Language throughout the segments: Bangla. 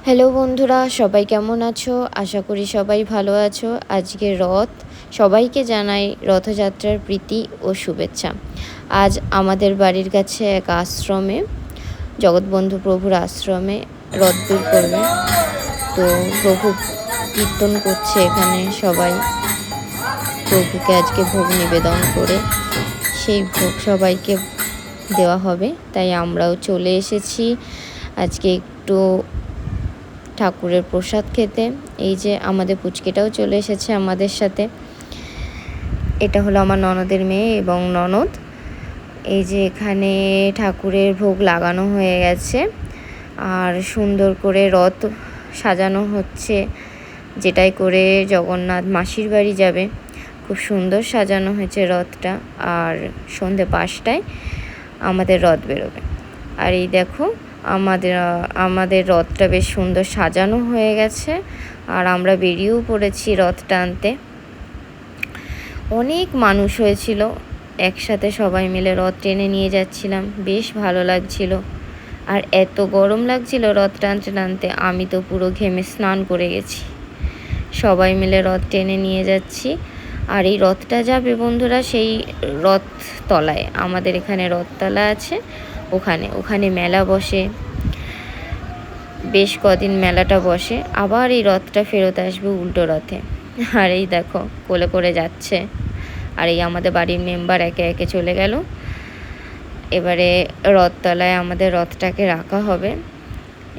হ্যালো বন্ধুরা, সবাই কেমন আছো? আশা করি সবাই ভালো আছো। আজকে রথ, সবাইকে জানাই রথযাত্রার প্রীতি ও শুভেচ্ছা। আজ আমাদের বাড়ির কাছে এক আশ্রমে, জগৎবন্ধু প্রভুর আশ্রমে রথ বের করবে। তো প্রভু কীর্তন করছে এখানে সবাই, প্রভুকে আজকে ভোগ নিবেদন করে সেই ভোগ সবাইকে দেওয়া হবে। তাই আমরাও চলে এসেছি আজকে একটু ঠাকুরের প্রসাদ খেতে। এই যে আমাদের পুচকেটাও চলে এসেছে আমাদের সাথে। এটা হলো আমার ননদের মেয়ে এবং ননদ। এই যে এখানে ঠাকুরের ভোগ লাগানো হয়ে গেছে আর সুন্দর করে রথ সাজানো হচ্ছে, যেটাই করে জগন্নাথ মাসির বাড়ি যাবে। খুব সুন্দর সাজানো হয়েছে রথটা। আর সন্ধে 5টায় আমাদের রথ বেরোবে। আর এই দেখো আমাদের রথটা বেশ সুন্দর সাজানো হয়ে গেছে আর আমরা বেরিয়েও পড়েছি রথ টানতে। অনেক মানুষ হয়েছিল, একসাথে সবাই মিলে রথ টেনে নিয়ে যাচ্ছিলাম, বেশ ভালো লাগছিল। আর এত গরম লাগছিল রথ টানতে টানতে, আমি তো পুরো ঘেমে স্নান করে গেছি। সবাই মিলে রথ টেনে নিয়ে যাচ্ছি। আর এই রথটা যাবে বন্ধুরা সেই রথতলায়, আমাদের এখানে রথতলা আছে, ওখানে মেলা বসে, বেশ কদিন মেলাটা বসে, আবার এই রথটা ফেরত আসবে উল্টো রথে। আর এই দেখো কোলে করে যাচ্ছে। আর এই আমাদের বাড়ির মেম্বার একে একে চলে গেল। এবারে রথতলায় আমাদের রথটাকে রাখা হবে।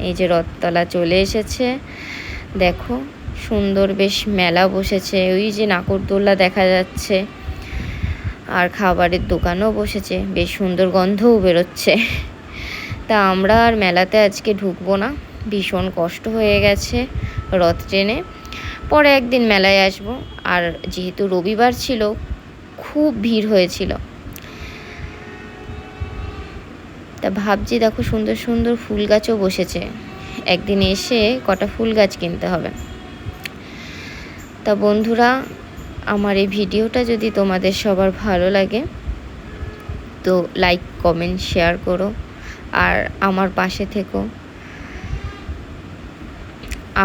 এই যে রথতলা চলে এসেছে, দেখো সুন্দর বেশ মেলা বসেছে। ওই যে নাগরদোল্লা দেখা যাচ্ছে আর খাবারের দোকানও বসেছে, বেশ সুন্দর গন্ধও বেরোচ্ছে। তা আমরা আর মেলাতে আজকে ঢুকবো না, ভীষণ কষ্ট হয়ে গেছে রথ ট্রেনে। পরে একদিন মেলায় আসব। আর যেহেতু রবিবার ছিল, খুব ভিড় হয়েছিল। তা ভাবছি দেখো সুন্দর সুন্দর ফুল গাছও বসেছে, একদিন এসে কটা ফুল গাছ কিনতে হবে। তা বন্ধুরা, আমার এই ভিডিওটা যদি তোমাদের সবার ভালো লাগে তো লাইক কমেন্ট শেয়ার করো আর আমার পাশে থেকো।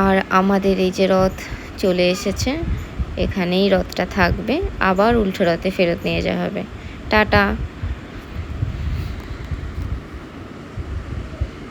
আর আমাদের এই যে রথ চলে এসেছে, এখানেই রথটা থাকবে, আবার উল্টো রথে ফেরত নিয়ে যাওয়া হবে। টাটা।